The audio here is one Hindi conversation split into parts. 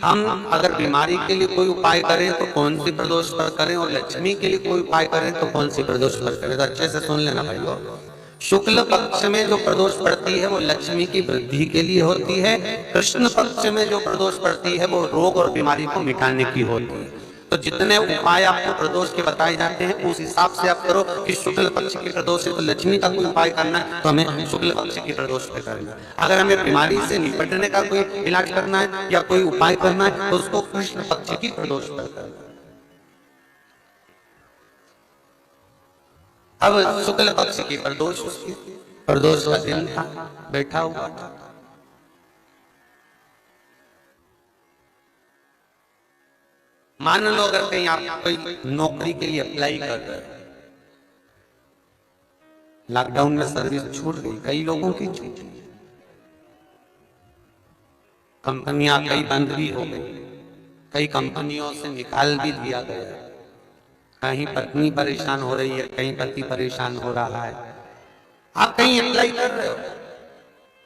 हम अगर बीमारी के लिए कोई उपाय करें तो कौन सी प्रदोष पर करें, और लक्ष्मी के लिए कोई उपाय करें तो कौन सी प्रदोष पर करें। तो अच्छे से सुन लेना भाइयों। शुक्ल पक्ष में जो प्रदोष पड़ती है वो लक्ष्मी की वृद्धि के लिए होती है। कृष्ण पक्ष में जो प्रदोष पड़ती है वो रोग और बीमारी को मिटाने की होती है। तो जितने उपाय आपको प्रदोष के बताए जाते हैं उस हिसाब से आप करो कि शुक्ल पक्ष की प्रदोष है तो लक्ष्मी का कोई उपाय करना है तो हमें शुक्ल पक्ष की प्रदोष पे करना है। अगर हमें बीमारी से निपटने का कोई इलाज करना है या कोई उपाय करना है तो उसको कृष्ण पक्ष की प्रदोष पर करना है। अब शुक्ल पक्ष की प्रदोष, उसकी प्रदोष का दिन था, बैठा हुआ था। मान लो अगर कहीं आप कोई नौकरी के लिए अप्लाई कर रहे हो, लॉकडाउन में सर्विस छूट गई, कई लोगों की छूट गई, कंपनियां कई बंद भी हो गई, कई कंपनियों से निकाल भी दिया गया। कहीं पत्नी परेशान हो रही है, कहीं पति परेशान हो रहा है, आप कहीं अप्लाई कर रहे हो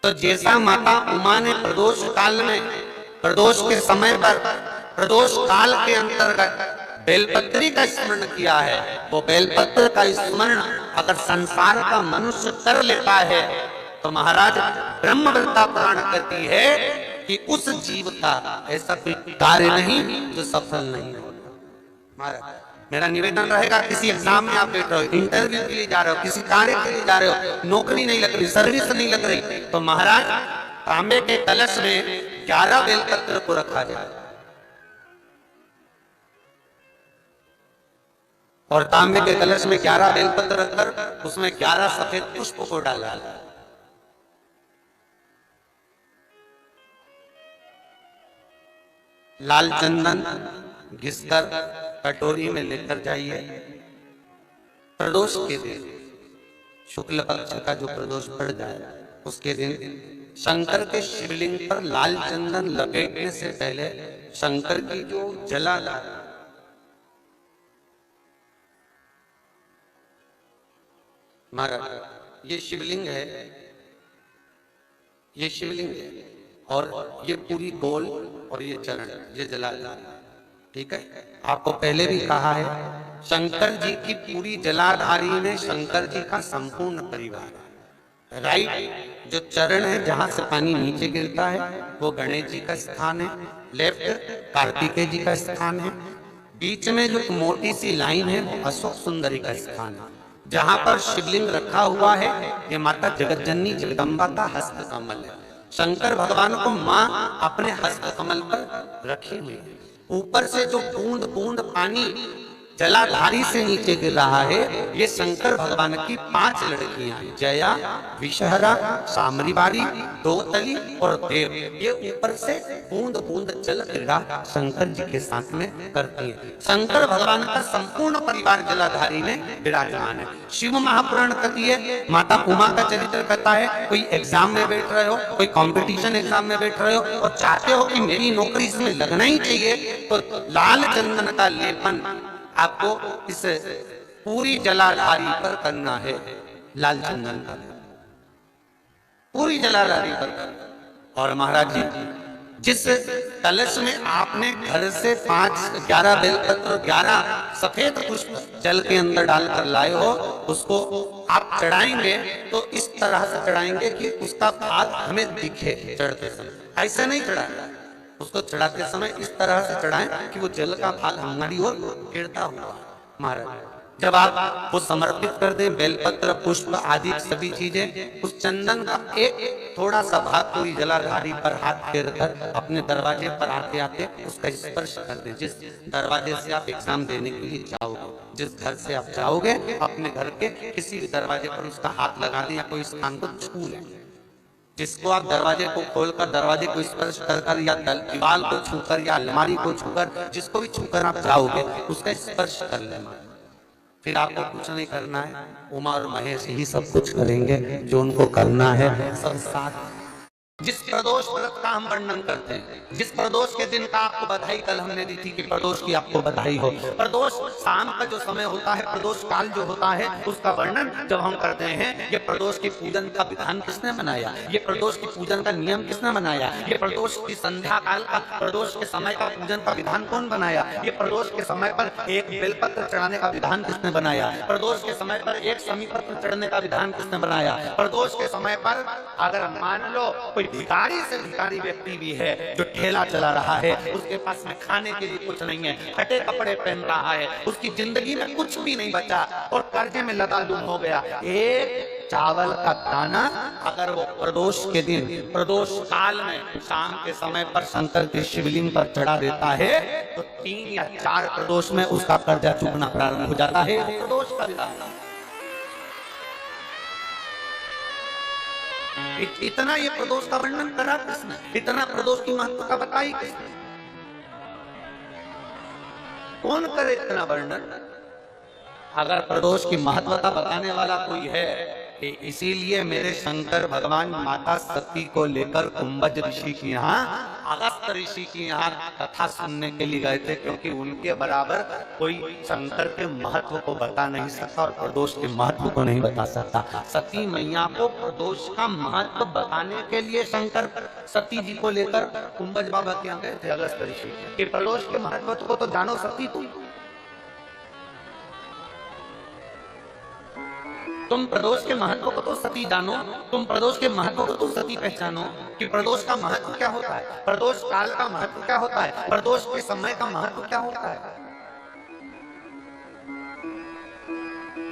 तो जैसा माता उमा ने प्रदोष काल में, प्रदोष के समय पर, प्रदोष काल के अंतर्गत बेलपत्री का स्मरण किया है, वो बेलपत्र का स्मरण अगर संसार का मनुष्य कर लेता है तो महाराज ब्रह्मवृत्ता पुराण कहती है कि उस जीव का ऐसा कोई कार्य नहीं जो सफल नहीं होता। महाराज मेरा निवेदन रहेगा, किसी एग्जाम में आप बैठ रहे हो, इंटरव्यू के लिए जा रहे हो, किसी कार्य के लिए जा रहे हो, नौकरी नहीं लग रही, सर्विस नहीं लग रही, तो महाराज तांबे के कलश में 11 बेलपत्र को रखा जाए और तांबे के कलश में 11 बेलपत्र रखकर उसमें 11 सफेद पुष्प को डाला, लाल चंदन घिसकर कटोरी में लेकर जाइए। प्रदोष के दिन, शुक्ल पक्ष का जो प्रदोष पड़ जाए उसके दिन शंकर के शिवलिंग पर लाल चंदन लपेटने से पहले शंकर की जो जला महाराज ये शिवलिंग है, ये शिवलिंग है और ये पूरी गोल और ये चरण ये जला, ठीक है। आपको पहले भी कहा है शंकर जी की पूरी जलाधारी में शंकर जी का संपूर्ण परिवार है। राइट जो चरण है जहां से पानी नीचे गिरता है वो गणेश जी का स्थान है, लेफ्ट कार्तिकेय जी का स्थान है, बीच में जो मोटी सी लाइन है वो अशोक सुंदरी का स्थान है। जहां पर शिवलिंग रखा हुआ है ये माता जगतजननी जगदम्बा का हस्त कमल है। शंकर भगवान को मां अपने हस्त कमल पर रखी हुई है। ऊपर से जो बूंद बूंद पानी जलाधारी से नीचे गिर रहा है ये शंकर भगवान की 5 लड़कियां जया, विषहरा, सामरीवारी, दोतली और देव, ये ऊपर से बूंद बूंद जल क्रीड़ा शंकर जी के साथ में करती है। शंकर भगवान का संपूर्ण परिवार जलाधारी में विराजमान है। शिव महापुराण कहती है, माता उमा का चरित्र कहता है, कोई एग्जाम में बैठ रहे हो, कोई कंपटीशन एग्जाम में बैठ रहे हो और चाहते हो कि मेरी नौकरी इसमें लगना ही चाहिए तो लाल चंदन का लेपन आपको इस पूरी जलाधारी पर करना है। लाल चंदन का पूरी जलाधारी पर। और महाराज जी जिस कलश में आपने घर से 11 बेलपत्र 11 सफेद पुष्प जल के अंदर डालकर लाए हो उसको आप चढ़ाएंगे तो इस तरह से चढ़ाएंगे कि उसका भाग हमें दिखे चढ़ते समय। ऐसे नहीं चढ़ाएंगे, उसको चढ़ाते समय इस तरह से चढ़ाएं कि वो जल का भाग हमारी ओर गिरता हुआ। महाराज जब आप वो समर्पित कर दें बेलपत्र पुष्प आदि सभी चीजें, उस चंदन का एक थोड़ा सा भाग पूरी जलाधारी पर हाथ फेर कर अपने दरवाजे पर आते आते उसका स्पर्श कर दें। जिस दरवाजे से आप एग्जाम देने के लिए जाओगे, जिस घर से आप जाओगे अपने घर के किसी भी दरवाजे पर उसका हाथ लगा दें या कोई स्थान को छू लें। जिसको आप दरवाजे को खोलकर दरवाजे को स्पर्श कर या दीवार को छूकर या अलमारी को छूकर जिसको भी छूकर आप जाओगे उसका स्पर्श कर लेना। फिर आपको कुछ नहीं करना है, उमा और महेश ही सब कुछ करेंगे जो उनको करना है। सब साथ जिस प्रदोष व्रत का हम वर्णन करते हैं, जिस प्रदोष के दिन का आपको बधाई कल हमने दी थी कि प्रदोष की आपको बधाई हो। प्रदोष शाम का जो समय होता है, प्रदोष काल जो होता है, उसका वर्णन जब हम करते हैं, ये प्रदोष की पूजन का विधान किसने बनाया, ये प्रदोष की पूजन का नियम किसने बनाया, ये प्रदोष की संध्या काल का, प्रदोष के समय का पूजन का विधान कौन बनाया, ये प्रदोष के समय पर एक बेलपत्र चढ़ाने का विधान किसने बनाया, प्रदोष के समय पर एक समीपत्र चढ़ने का विधान किसने बनाया। प्रदोष के समय पर अगर मान लो कोई भिखारी से भिखारी व्यक्ति भी है जो ठेला चला रहा है, उसके पास में खाने के लिए कुछ नहीं है, फटे कपड़े पहन रहा है, उसकी जिंदगी में कुछ भी नहीं बचा और कर्जे में लदालूम हो गया, एक चावल का दाना अगर वो प्रदोष के दिन, प्रदोष काल में शाम के समय पर शंकर के शिवलिंग पर चढ़ा देता है, तो 3 या 4 प्रदोष में उसका कर्जा चुकना प्रारंभ हो जाता है। प्रदोष का विधान, इतना ये प्रदोष का वर्णन करा किसने, इतना प्रदोष की महत्वता बताई किसने, कौन करे इतना वर्णन। अगर प्रदोष की महत्वता बताने वाला कोई है, इसीलिए मेरे शंकर भगवान माता सती को लेकर कुंभज ऋषि की यहाँ, अगस्त्य ऋषि की यहाँ कथा सुनने के लिए गए थे, क्योंकि उनके बराबर कोई शंकर के महत्व को बता नहीं सकता और प्रदोष के महत्व को नहीं बता सकता। सती मैया को प्रदोष का महत्व बताने के लिए शंकर सती जी को लेकर कुंभज बाबा के यहाँ गए थे, अगस्त्य ऋषि के। प्रदोष के महत्व को तो जानो सती तुम प्रदोष के महत्व को तो सती जानो, तुम प्रदोष के महत्व को तो सती पहचानो कि प्रदोष का महत्व क्या होता है, प्रदोष काल का महत्व क्या होता है, प्रदोष के समय का महत्व क्या होता है।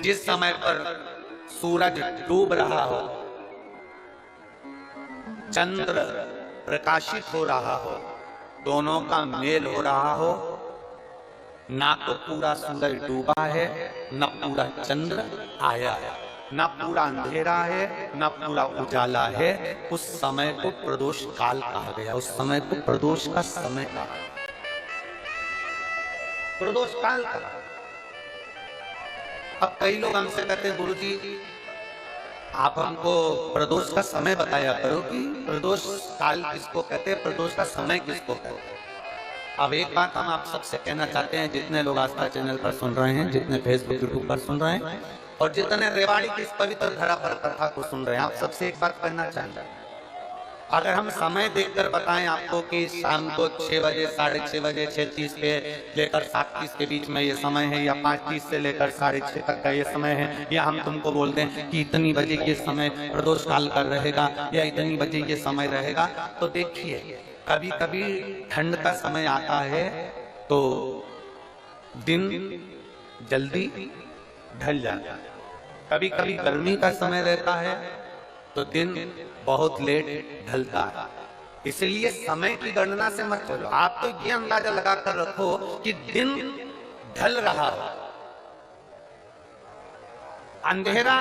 जिस समय पर सूरज डूब रहा हो, चंद्र प्रकाशित हो रहा हो, दोनों का मेल हो रहा हो, ना तो पूरा सूरज डूबा है, न पूरा चंद्र आया है, न पूरा अंधेरा है, न पूरा उजाला है, उस समय को प्रदोष काल कहा गया, उस समय को प्रदोष का समय कहा, प्रदोष काल कहा। अब कई लोग हमसे कहते हैं गुरुजी आप हमको प्रदोष का समय बताया करो कि प्रदोष काल किसको कहते हैं, प्रदोष का समय किसको कहते हैं। अब एक बात हम आप सबसे कहना चाहते हैं, जितने लोग आस्था चैनल पर सुन रहे हैं, जितने फेसबुक यूट्यूब पर सुन रहे हैं और जितने रेवाड़ी की इस पवित्र धरा पर कथा को सुन रहे हैं, आप सबसे एक बात कहना चाहेंगे, अगर हम समय देखकर बताएं आपको कि शाम को 6 बजे, 6:30 बजे, 6:30 पे लेकर 7:30 के बीच में ये समय है, या 5:30 से लेकर 6:30 तक का ये समय है, या हम तुमको बोलते हैं कि इतनी बजे ये समय प्रदोष काल कर रहेगा या इतनी बजे ये समय रहेगा, तो देखिए कभी कभी ठंड का समय आता है तो दिन जल्दी ढल जाता है, कभी कभी गर्मी का समय रहता है तो दिन बहुत लेट ढलता है। इसलिए समय की गणना से मत चलो, आप तो ये अंदाजा लगाकर रखो कि दिन ढल रहा है, अंधेरा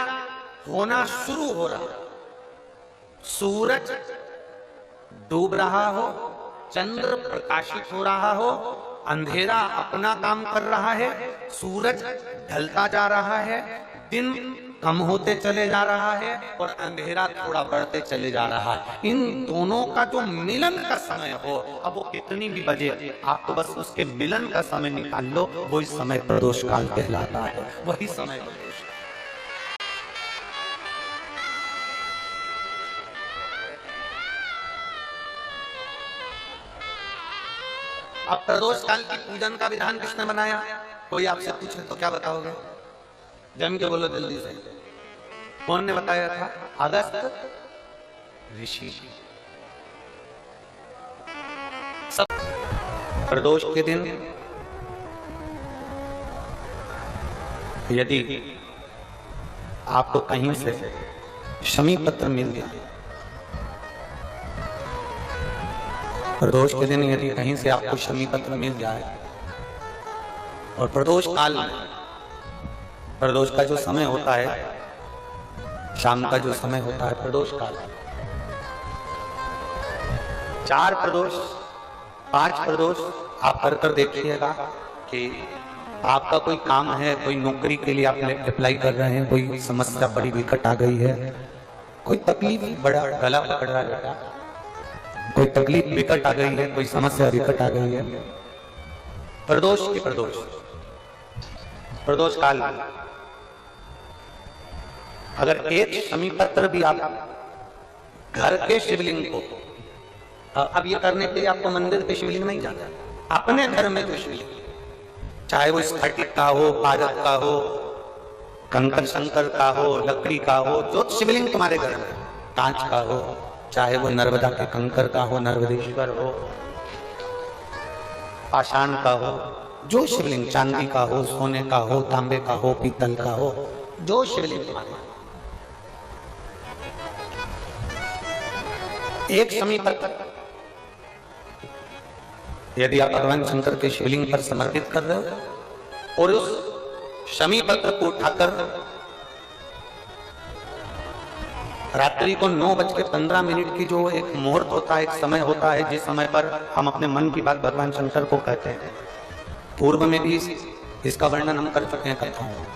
होना शुरू हो रहा, सूरज डूब रहा हो, चंद्र प्रकाशित हो रहा हो, अंधेरा अपना काम कर रहा है, सूरज ढलता जा रहा है, दिन कम होते चले जा रहा है और अंधेरा थोड़ा बढ़ते चले जा रहा है। इन दोनों का जो मिलन का समय हो, अब वो कितनी भी बजे, आप तो बस उसके मिलन का समय निकाल लो, वही समय प्रदोष काल कहलाता है, वही समय प्रदोष। अब प्रदोष काल की पूजन का विधान किसने बनाया, कोई आपसे पूछे तो क्या बताओगे, जम के बोलो जल्दी से, कौन ने बताया था, अगस्त्य ऋषि। सब प्रदोष के दिन यदि आपको कहीं से शमी पत्र मिल गया, प्रदोष के दिन यदि कहीं से आपको शमी पत्र मिल जाए और प्रदोष काल में, प्रदोष का जो समय होता है, शाम का जो समय होता है प्रदोष काल, 4 प्रदोष 5 प्रदोष आप कर देखिएगा कि आपका कोई काम है, कोई नौकरी के लिए आप अप्लाई कर रहे हैं, कोई समस्या बड़ी विकट आ गई है, कोई तकलीफ, बड़ा गला पकड़ रहा है, कोई तकलीफ विकट आ गई है, कोई समस्या विकट आ गई है, प्रदोष की प्रदोष काल में अगर एक शमी पत्र भी आप घर के शिवलिंग को, अब ये करने के लिए आपको मंदिर के शिवलिंग नहीं जाना, अपने घर में जो शिवलिंग, चाहे वो स्फटिक का हो, पारक का हो, कंकर शंकर का हो, लकड़ी का हो, जो शिवलिंग तुम्हारे घर में, कांच का हो, चाहे वो नर्मदा के कंकर का हो, नर्मदेश्वर हो, पाषाण का हो, जो शिवलिंग, चांदी का हो, सोने का हो, तांबे का हो, पीतल का हो, जो शिवलिंग तुम्हारे, एक शमी पत्र यदि आप भगवान शंकर के शिवलिंग पर समर्पित कर रहे हो और उस शमी पत्र को उठाकर रात्रि को 9:15 की जो एक मुहूर्त होता है, एक समय होता है, जिस समय पर हम अपने मन की बात भगवान शंकर को कहते हैं, पूर्व में भी इसका वर्णन हम कर चुके हैं कथाओं में।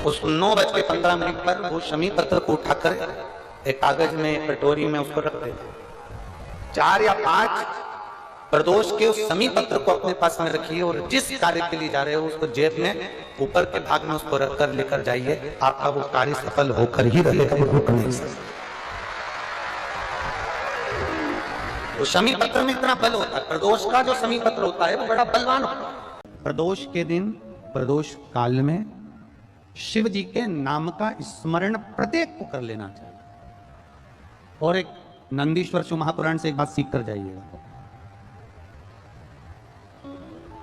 उस 9:15 पर वो शमी पत्र को उठाकर एक कागज में, एक कटोरी में उसको रख देते, 4 या 5 प्रदोष के उस शमी पत्र को अपने पास में रखिए और जिस कार्य के लिए जा रहे हो उसको जेब में ऊपर के भाग में उसको रखकर लेकर जाइए, आपका वो कार्य सफल होकर ही रहेगा, रुक नहीं सकता। तो शमी पत्र में इतना बल होता है, प्रदोष का जो शमी पत्र होता है वो बड़ा बलवान होता है। प्रदोष के दिन, प्रदोष काल में शिव जी के नाम का स्मरण प्रत्येक को कर लेना चाहिए। और एक नंदीश्वर शिव महापुराण से एक बात सीख कर जाइएगा,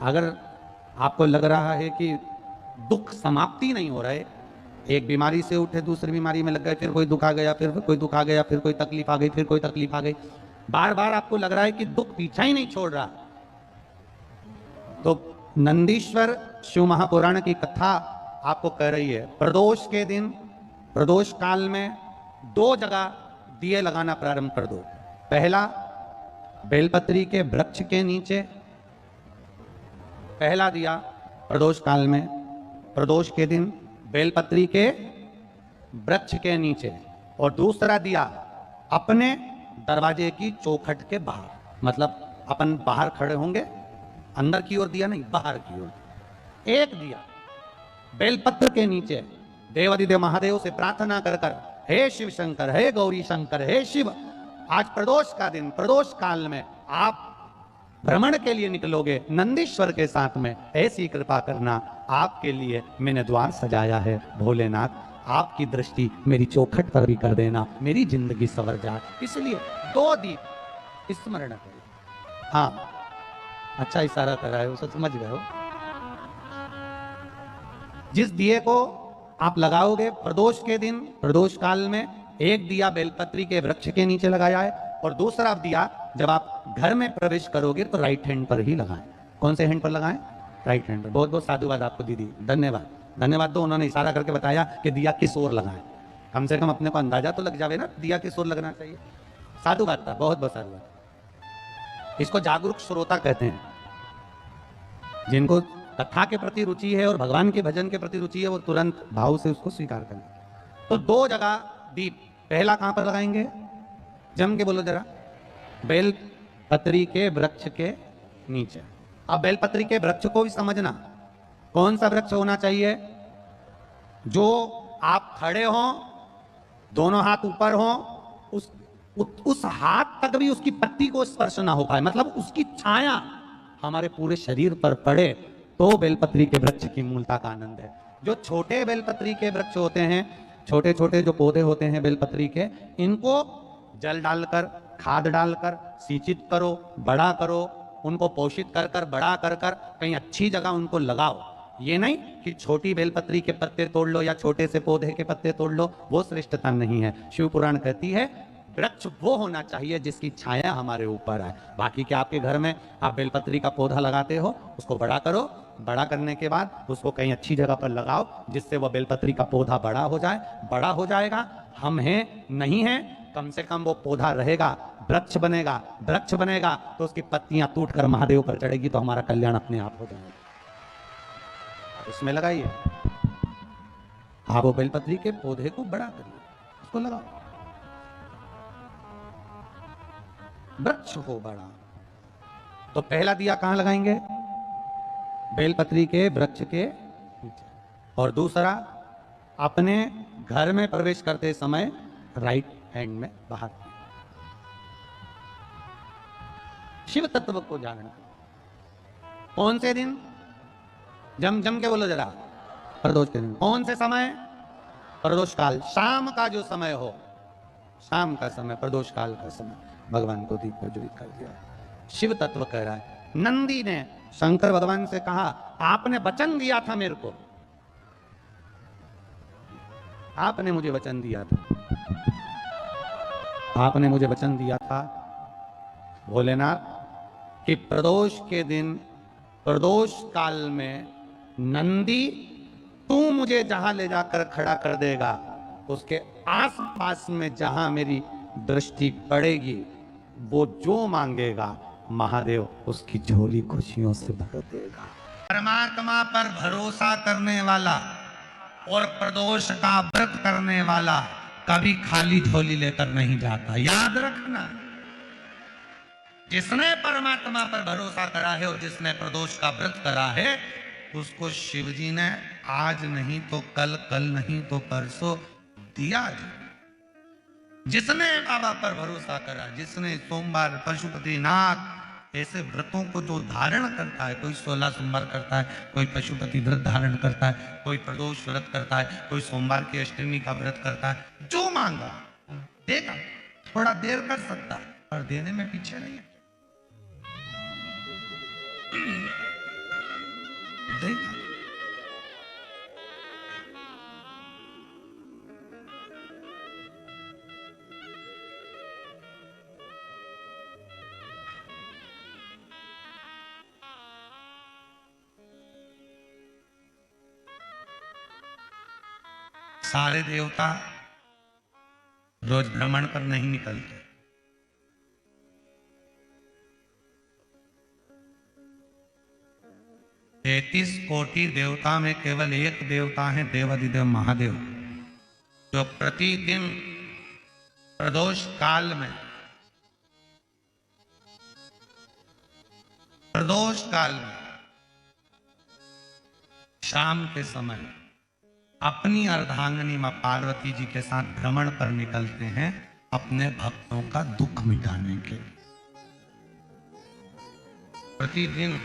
अगर आपको लग रहा है कि दुख समाप्ति नहीं हो रहा है, एक बीमारी से उठे दूसरी बीमारी में लग गए, फिर कोई दुख आ गया, फिर कोई दुख आ गया, फिर कोई तकलीफ आ गई, फिर कोई तकलीफ आ गई, बार बार आपको लग रहा है कि दुख पीछा ही नहीं छोड़ रहा, तो नंदीश्वर शिव महापुराण की कथा आपको कह रही है, प्रदोष के दिन, प्रदोष काल में 2 जगह दिए लगाना प्रारंभ कर दो। पहला, बेलपत्री के वृक्ष के नीचे पहला दिया प्रदोष काल में, प्रदोष के दिन बेलपत्री के वृक्ष के नीचे, और दूसरा दिया अपने दरवाजे की चौखट के बाहर, मतलब अपन बाहर खड़े होंगे, अंदर की ओर दिया नहीं, बाहर की ओर एक दिया बेलपत्र के नीचे, देवादिदेव महादेव से प्रार्थना कर कर, हे शिव शंकर, हे गौरी शंकर, हे शिव, आज प्रदोष का दिन, प्रदोष काल में आप भ्रमण के लिए निकलोगे नंदीश्वर के साथ में, ऐसी कृपा करना, आपके लिए मैंने द्वार सजाया है भोलेनाथ, आपकी दृष्टि मेरी चौखट पर भी कर देना, मेरी जिंदगी संवर जाए, इसलिए 2 दीप स्मरण करो। हाँ, अच्छा इशारा कर रहा है, उसे समझ गए हो। जिस दिए को आप लगाओगे प्रदोष के दिन, प्रदोष काल में, एक दिया बेलपत्री के वृक्ष के नीचे लगाया है, और दूसरा दिया जब आप घर में प्रवेश करोगे तो राइट हैंड पर ही लगाएं। कौन से हैंड पर लगाएं? राइट हैंड पर। बहुत बहुत साधुवाद आपको दीदी, धन्यवाद, धन्यवाद। तो उन्होंने इशारा करके बताया कि दिया किस ओर लगाएं, कम से कम अपने को अंदाजा तो लग जावे ना दिया किस ओर लगना चाहिए। साधुवाद था, बहुत बहुत साधुवाद। इसको जागरूक श्रोता कहते हैं, जिनको कथा के प्रति रुचि है और भगवान के भजन के प्रति रुचि है, वो तुरंत भाव से उसको स्वीकार करें। तो 2 जगह दीप, पहला कहां पर लगाएंगे? जम के बोलो जरा। बेलपत्री के वृक्ष के नीचे। अब बेलपत्री के वृक्ष को भी समझना, कौन सा वृक्ष होना चाहिए? जो आप खड़े हो, दोनों हाथ ऊपर हो, उस हाथ तक भी उसकी पत्ती को स्पर्श ना हो पाए, मतलब उसकी छाया हमारे पूरे शरीर पर पड़े, तो बेलपत्री के वृक्ष की मूलता का आनंद है। जो छोटे बेलपत्री के वृक्ष होते हैं, छोटे छोटे जो पौधे होते हैं बेलपत्री के, इनको जल डालकर, खाद डालकर सिंचित करो, बड़ा करो, उनको पोषित कर कर, बड़ा कर कर कहीं अच्छी जगह उनको लगाओ। ये नहीं कि छोटी बेलपत्री के पत्ते तोड़ लो या छोटे से पौधे के पत्ते तोड़ लो, वो श्रेष्ठता नहीं है। शिव पुराण कहती है वृक्ष वो होना चाहिए जिसकी छाया हमारे ऊपर आए। बाकी क्या आपके घर में आप बेलपत्री का पौधा लगाते हो, उसको बड़ा करो, बड़ा करने के बाद उसको कहीं अच्छी जगह पर लगाओ जिससे वह बेलपत्री का पौधा बड़ा हो जाए। बड़ा हो जाएगा, हम हैं नहीं हैं, कम से कम वो पौधा रहेगा, वृक्ष बनेगा। वृक्ष बनेगा तो उसकी पत्तियां टूटकर महादेव पर चढ़ेगी, तो हमारा कल्याण अपने आप हो जाएगा। उसमें लगाइए, आप वो बेलपत्री के पौधे को बड़ा करिए, उसको लगाओ। वृक्ष हो बड़ा। तो पहला दिया कहां लगाएंगे? बेलपत्री के वृक्ष के नीचे। और दूसरा अपने घर में प्रवेश करते समय राइट हैंड में बाहर। शिव तत्व को जानना। कौन से दिन? जम जम के बोलो जरा। प्रदोष के दिन। कौन से समय? प्रदोष काल, शाम का जो समय हो, शाम का समय, प्रदोष काल का समय भगवान को दीप प्रज्वलित कर दिया। शिव तत्व कह रहा है। नंदी ने शंकर भगवान से कहा, आपने वचन दिया था मेरे को, आपने मुझे वचन दिया था, आपने मुझे वचन दिया था भोलेनाथ कि प्रदोष के दिन, प्रदोष काल में नंदी तू मुझे जहां ले जाकर खड़ा कर देगा, उसके आसपास में जहां मेरी दृष्टि पड़ेगी, वो जो मांगेगा महादेव उसकी झोली खुशियों से भर देगा। परमात्मा पर भरोसा करने वाला और प्रदोष का व्रत करने वाला कभी खाली झोली लेकर नहीं जाता, याद रखना। जिसने परमात्मा पर भरोसा करा है और जिसने प्रदोष का व्रत करा है, उसको शिवजी ने आज नहीं तो कल, कल नहीं तो परसों दिया। जिसने बाबा पर भरोसा करा, जिसने सोमवार, पशुपतिनाथ ऐसे व्रतों को जो धारण करता है, कोई 16 सोमवार करता है, कोई पशुपति व्रत धारण करता है, कोई प्रदोष व्रत करता है, कोई सोमवार की अष्टमी का व्रत करता है, जो मांगा देगा। थोड़ा देर कर सकता है पर देने में पीछे नहीं है, देगा। सारे देवता रोज भ्रमण पर नहीं निकलते। 33 कोटि देवता में केवल एक देवता है, देवाधिदेव महादेव, जो प्रतिदिन प्रदोष काल में, प्रदोष काल में शाम के समय अपनी अर्धांगिनी मां पार्वती जी के साथ भ्रमण पर निकलते हैं, अपने भक्तों का दुख मिटाने के लिए। प्रतिदिन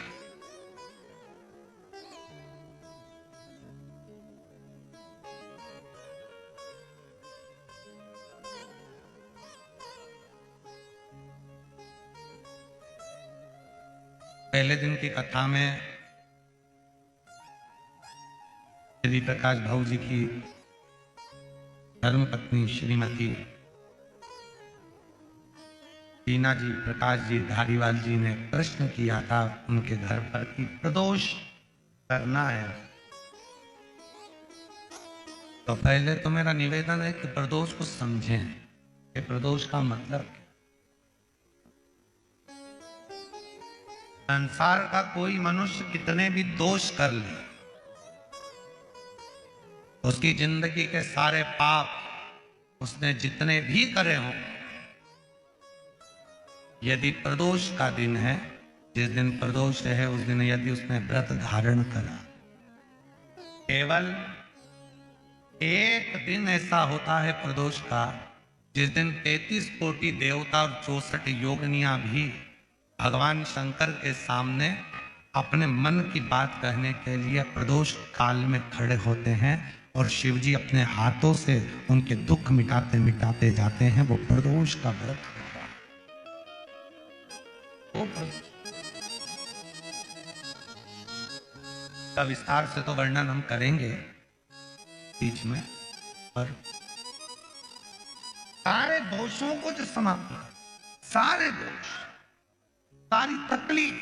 पहले दिन की कथा में श्री प्रकाश भाऊ जी की धर्मपत्नी श्रीमती टीना जी, प्रकाश जी धारीवाल जी ने प्रश्न किया था उनके घर पर कि प्रदोष करना है, तो पहले तो मेरा निवेदन है कि प्रदोष को समझें कि प्रदोष का मतलब क्या। संसार का कोई मनुष्य कितने भी दोष कर ले, उसकी जिंदगी के सारे पाप उसने जितने भी करे हों, यदि प्रदोष का दिन है, जिस दिन प्रदोष है उस दिन यदि उसने व्रत धारण करा, केवल एक दिन ऐसा होता है प्रदोष का जिस दिन 33 कोटि देवता और 64 योगिनियां भी भगवान शंकर के सामने अपने मन की बात कहने के लिए प्रदोष काल में खड़े होते हैं और शिव जी अपने हाथों से उनके दुख मिटाते मिटाते जाते हैं। वो प्रदोष का व्रत का विस्तार से तो वर्णन हम करेंगे बीच में, पर सारे दोषों को जो समाप्त कर, सारे दोष, सारी तकलीफ,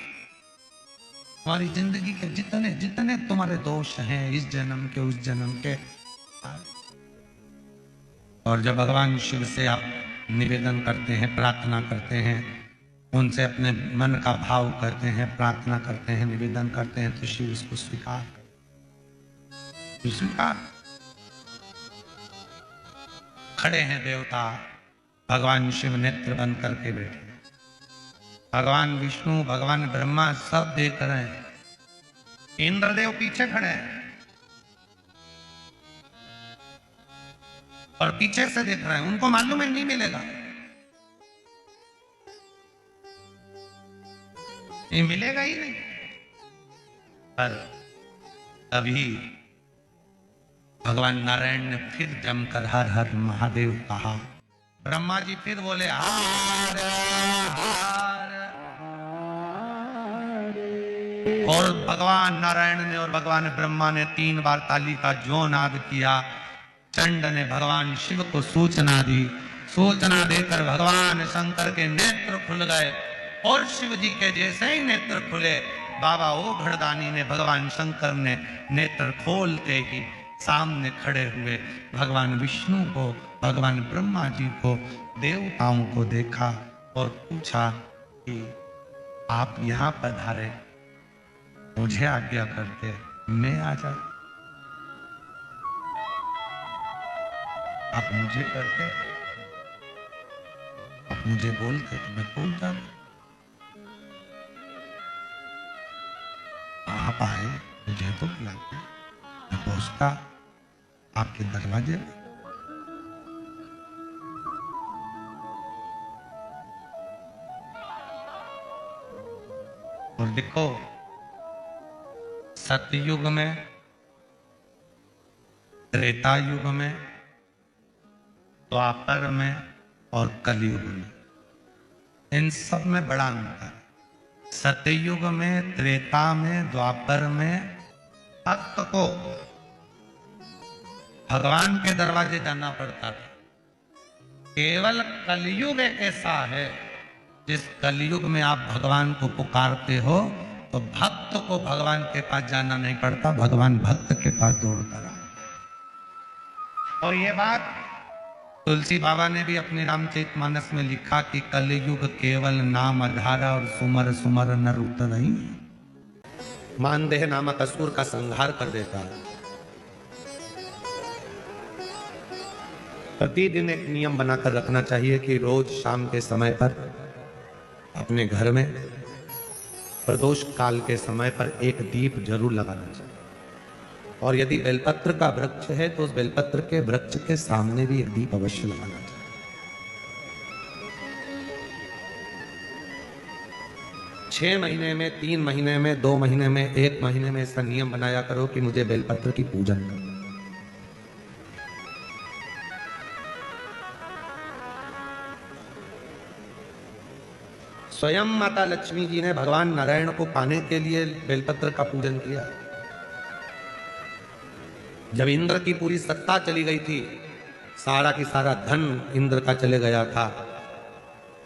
हमारी जिंदगी के जितने जितने तुम्हारे दोष हैं, इस जन्म के उस जन्म के, और जब भगवान शिव से आप निवेदन करते हैं, प्रार्थना करते हैं, उनसे अपने मन का भाव करते हैं, प्रार्थना करते हैं, निवेदन करते हैं, तो शिव इसको स्वीकार खड़े हैं देवता, भगवान शिव नेत्र बंद करके बैठे। भगवान विष्णु, भगवान ब्रह्मा सब देख रहे हैं। इंद्रदेव पीछे खड़े हैं और पीछे से देख रहे हैं। उनको मालूम है नहीं मिलेगा, ये मिलेगा ही नहीं। पर अभी भगवान नारायण ने फिर जमकर हर हर महादेव कहा। ब्रह्मा जी फिर बोले हार हार, और भगवान नारायण ने और भगवान ब्रह्मा ने 3 बार ताली का जो नाद किया। चंड ने भगवान शिव को सूचना दी। सूचना देकर भगवान शंकर के नेत्र खुल गए और शिव जी के जैसे ही नेत्र खुले, बाबा ओघड़दानी ने भगवान शंकर ने नेत्र खोलते ही सामने खड़े हुए भगवान विष्णु को, भगवान ब्रह्मा जी को, देवताओं को देखा और पूछा कि आप यहां पधारे, मुझे आज्ञा करते मैं आ जाता, आप मुझे करते, आप मुझे बोलते तो मैं पहुंच जाता। आप आए, मुझे तो बुलाते, मैं पहुंचता आपके दरवाजे में। और देखो, सतयुग में, त्रेता युग में, द्वापर में और कलयुग में, इन सब में बड़ा अंतर है। सतयुग में, त्रेता में, द्वापर में भक्त को भगवान के दरवाजे जाना पड़ता था। केवल कलयुग एक ऐसा है जिस कलयुग में आप भगवान को पुकारते हो तो भक्त को भगवान के पास जाना नहीं पड़ता, भगवान भक्त के पास दौड़ता रहा। और ये बात तुलसी बाबा ने भी अपने रामचरितमानस में लिखा कि कलयुग केवल नाम अधारा और सुमर सुमर नर उतरई। मानदेह नामक असुर का संहार कर देता है। प्रतिदिन एक नियम बनाकर रखना चाहिए कि रोज शाम के समय पर अपने घर में प्रदोष काल के समय पर एक दीप जरूर लगाना चाहिए। और यदि बेलपत्र का वृक्ष है तो उस बेलपत्र के वृक्ष के सामने भी एक दीप अवश्य लगाना चाहिए। 6 महीने में, 3 महीने में, 2 महीने में, 1 महीने में इसका नियम बनाया करो कि मुझे बेलपत्र की पूजन करना। स्वयं माता लक्ष्मी जी ने भगवान नारायण को पाने के लिए बेलपत्र का पूजन किया। जब इंद्र की पूरी सत्ता चली गई थी, सारा की सारा धन इंद्र का चले गया था,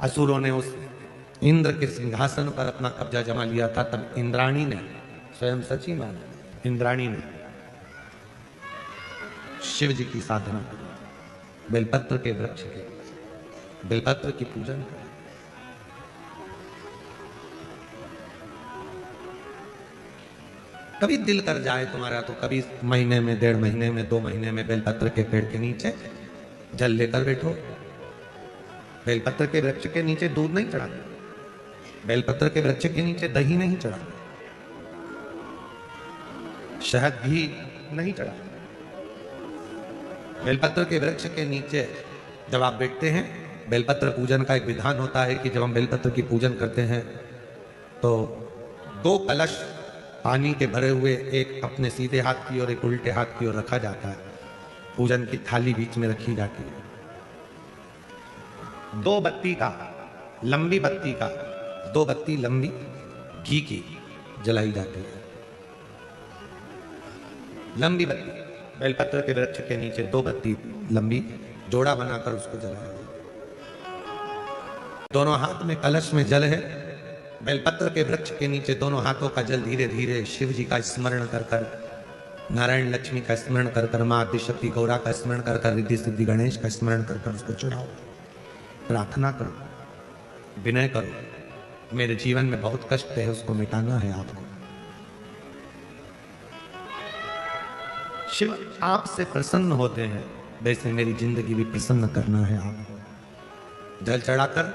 असुरों ने उस इंद्र के सिंहासन पर अपना कब्जा जमा लिया था, तब इंद्राणी ने, स्वयं सची मां इंद्राणी ने शिव जी की साधना की, बेलपत्र के वृक्ष के, बेलपत्र की पूजन की। कभी दिल कर जाए तुम्हारा तो कभी महीने में, 1.5 महीने में, 2 महीने में बेलपत्र के पेड़ के नीचे जल लेकर बैठो। बेलपत्र के वृक्ष के नीचे दूध नहीं चढ़ाते, बेलपत्र के वृक्ष के नीचे दही नहीं चढ़ाते, शहद भी नहीं चढ़ाते। बेलपत्र के वृक्ष के नीचे जब आप बैठते हैं, बेलपत्र पूजन का एक विधान होता है कि जब हम बेलपत्र की पूजन करते हैं तो 2 कलश पानी के भरे हुए, एक अपने सीधे हाथ की और एक उल्टे हाथ की ओर रखा जाता है। पूजन की थाली बीच में रखी जाती है। 2 बत्ती का, लंबी बत्ती का, 2 बत्ती लंबी घी की जलाई जाती है। लंबी बत्ती बेलपत्र के वृक्ष के नीचे 2 बत्ती लंबी जोड़ा बनाकर उसको जलाया। दोनों हाथ में कलश में जल है। बेलपत्र के वृक्ष के नीचे दोनों हाथों का जल धीरे धीरे शिव जी का स्मरण कर कर, नारायण लक्ष्मी का स्मरण कर कर, मां आदिशक्ति गौरा का स्मरण कर कर, रिद्धि सिद्धि गणेश का स्मरण कर कर उसको चढ़ाओ। प्रार्थना करो, विनय करो, मेरे जीवन में बहुत कष्ट है, उसको मिटाना है आपको। शिव आपसे प्रसन्न होते हैं, वैसे मेरी जिंदगी भी प्रसन्न करना है आपको। जल चढ़ाकर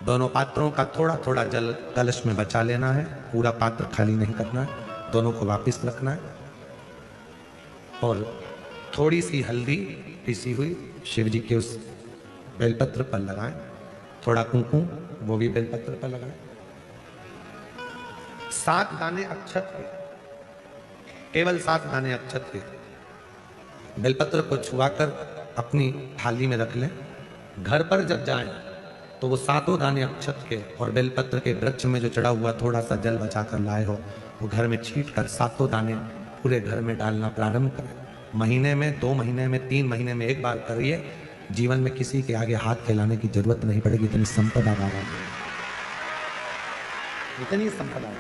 दोनों पात्रों का थोड़ा थोड़ा जल कलश में बचा लेना है, पूरा पात्र खाली नहीं करना है, दोनों को वापस रखना है। और थोड़ी सी हल्दी पिसी हुई शिव जी के उस बेलपत्र पर लगाएं, थोड़ा कुमकुम वो भी बेलपत्र पर लगाएं। 7 दाने अक्षत के, केवल 7 दाने अक्षत के बेलपत्र को छुआकर अपनी थाली में रख लें। घर पर जब जाएं तो वो 7 दाने अक्षत के और बेलपत्र के वृक्ष में जो चढ़ा हुआ थोड़ा सा जल बचा कर लाए हो, वो घर में छीट कर 7 दाने पूरे घर में डालना प्रारंभ करें। महीने में, 2 महीने में, 3 महीने में एक बार करिए। जीवन में किसी के आगे हाथ फैलाने की जरूरत नहीं पड़ेगी, इतनी संपदा बाबा, इतनी संपदा।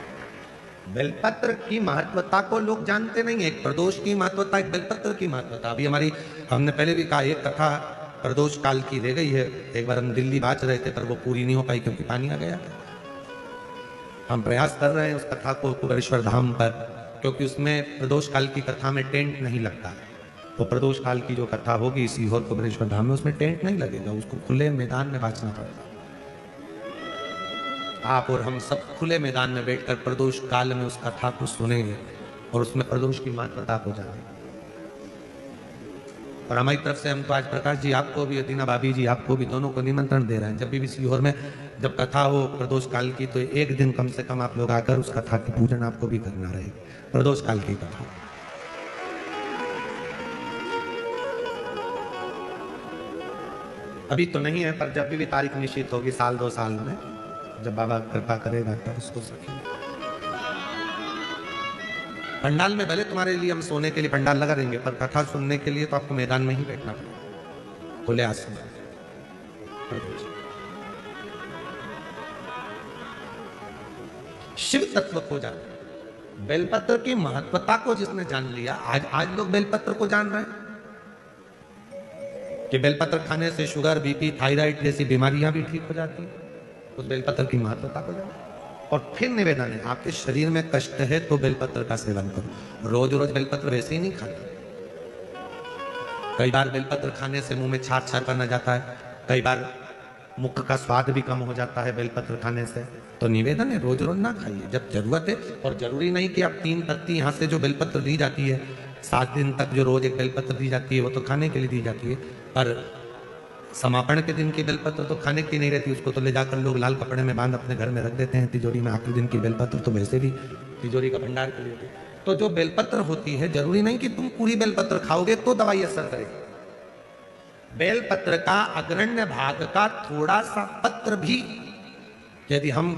बेलपत्र की महत्वता को लोग जानते नहीं है। एक प्रदोष की महत्वता, एक बेलपत्र की महत्वता। अभी हमने पहले भी कहा, एक कथा प्रदोष काल की रह गई है। एक बार हम दिल्ली बाँच रहे थे पर वो पूरी नहीं हो पाई क्योंकि पानी आ गया। हम प्रयास कर रहे हैं उस कथा को कुबेरेश्वर धाम पर, क्योंकि उसमें प्रदोष काल की कथा में टेंट नहीं लगता। तो प्रदोष काल की जो कथा होगी सीहोर कुबेरेश्वर धाम में, उसमें टेंट नहीं लगेगा, उसको खुले मैदान में बाँचना पड़ेगा। आप और हम सब खुले मैदान में बैठकर प्रदोष काल में उस कथा को सुनेंगे और उसमें प्रदोष की महत्वता को जानेंगे। और हमारी तरफ से हम तो आज प्रकाश जी आपको भी, अदीना भाभी जी आपको भी, दोनों को निमंत्रण दे रहे हैं। जब भी सीहोर में जब कथा हो प्रदोष काल की, तो एक दिन कम से कम आप लोग आकर उस कथा की पूजन आपको भी करना रहेगी, प्रदोष काल की कथा। अभी तो नहीं है, पर जब भी तारीख निश्चित होगी 1-2 साल में, जब बाबा कृपा करेगा तब उसको सकेंगे। पंडाल में भले तुम्हारे लिए हम सोने के लिए पंडाल लगा देंगे, पर कथा सुनने के लिए तो आपको मैदान में ही बैठना पड़ेगा, खुले आसमान। शिव तत्व को जान, बेलपत्र की महत्वता को जिसने जान लिया, आज लोग बेलपत्र को जान रहे हैं कि बेलपत्र खाने से शुगर, बीपी, थायराइड जैसी बीमारियां भी ठीक हो जाती हैं। उस बेलपत्र की महत्वता को जान। और फिर निवेदन है, आपके शरीर में कष्ट है तो बेलपत्र का सेवन करो। रोज रोज बेलपत्र वैसे ही नहीं खाते। कई बार बेलपत्र खाने से मुंह में छार छार करना जाता है, कई बार मुख का स्वाद भी कम हो जाता है बेलपत्र खाने से। तो निवेदन है, रोज रोज ना खाइए, जब जरूरत है। और जरूरी नहीं कि आप 3 पत्ती यहाँ से जो बेलपत्र दी जाती है 7 दिन तक जो रोज एक बेलपत्र दी जाती है, वो तो खाने के लिए दी जाती है। पर समापन के दिन की बेलपत्र तो खाने की नहीं रहती, उसको तो ले जाकर लोग लाल कपड़े में बांध अपने घर में रख देते हैं तिजोरी में। आखिरी दिन की बेलपत्र तो वैसे भी तिजोरी का भंडार के लिए। तो जो बेलपत्र होती है, जरूरी नहीं कि तुम पूरी बेलपत्र खाओगे तो दवाई असर करेगी। बेलपत्र का अग्रण्य भाग का थोड़ा सा पत्र भी यदि हम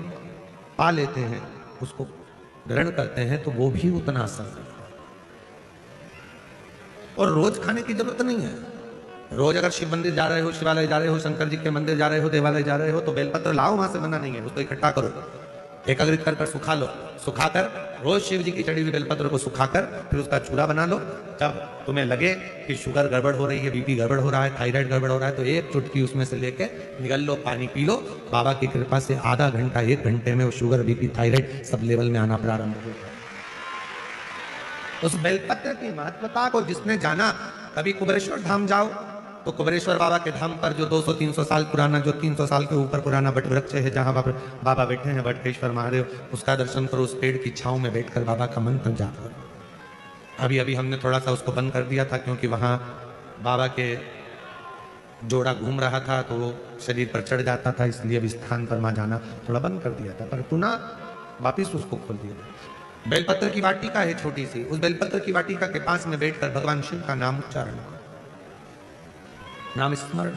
पा लेते हैं, उसको ग्रहण करते हैं, तो वो भी उतना असर करता है। और रोज खाने की जरूरत नहीं है। रोज अगर शिव मंदिर जा रहे हो, शिवालय जा रहे हो, शंकर जी के मंदिर जा रहे हो, देवालय जा रहे हो, तो बेलपत्र लाओ, वहां से मना नहीं है। उसको इकट्ठा करो, एकाग्रित कर सुखा लो। सुखाकर रोज शिव जी की चढ़ी हुई बेलपत्र को सुखाकर फिर उसका चूरा बना लो। जब तुम्हें लगे कि शुगर गड़बड़ हो रही है, बीपी गड़बड़ हो रहा है, थायराइड गड़बड़ हो रहा है, तो एक चुटकी उसमें से लेके निगल लो, पानी पी लो। बाबा की कृपा से आधा घंटा, 1 घंटे में वो sugar, BP, thyroid sub level में आना प्रारंभ हो गया। उस बेलपत्र की महत्वता को जिसने जाना, कभी कुबेरेश्वर धाम जाओ तो कुबेरेश्वर बाबा के धाम पर जो 200-300 साल पुराना, जो 300 साल के ऊपर पुराना बट वृक्ष है, जहाँ बाबा बैठे हैं, बटकेश्वर महादेव, उसका दर्शन करो। उस पेड़ की छांव में बैठकर बाबा का मंत्र जाप करो। अभी हमने थोड़ा सा उसको बंद कर दिया था, क्योंकि वहाँ बाबा के जोड़ा घूम रहा था तो वो शरीर पर चढ़ जाता था, इसलिए अब स्थान पर वहाँ जाना थोड़ा बंद कर दिया था, पर पुनः वापिस उसको खोल दिया। बेलपत्र की वाटिका है छोटी सी, उस बेलपत्र की वाटिका के पास में बैठकर भगवान शिव का नाम उच्चारण, नाम स्मरण,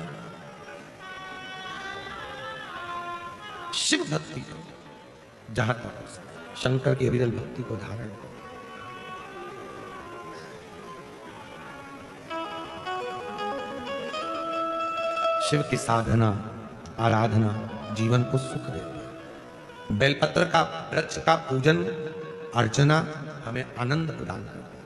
शिव भक्ति को जहां तक शंकर की अविरल भक्ति को धारण करो। शिव की साधना, आराधना जीवन को सुख देती है। बेलपत्र का वृक्ष का पूजन अर्चना हमें आनंद प्रदान करता है।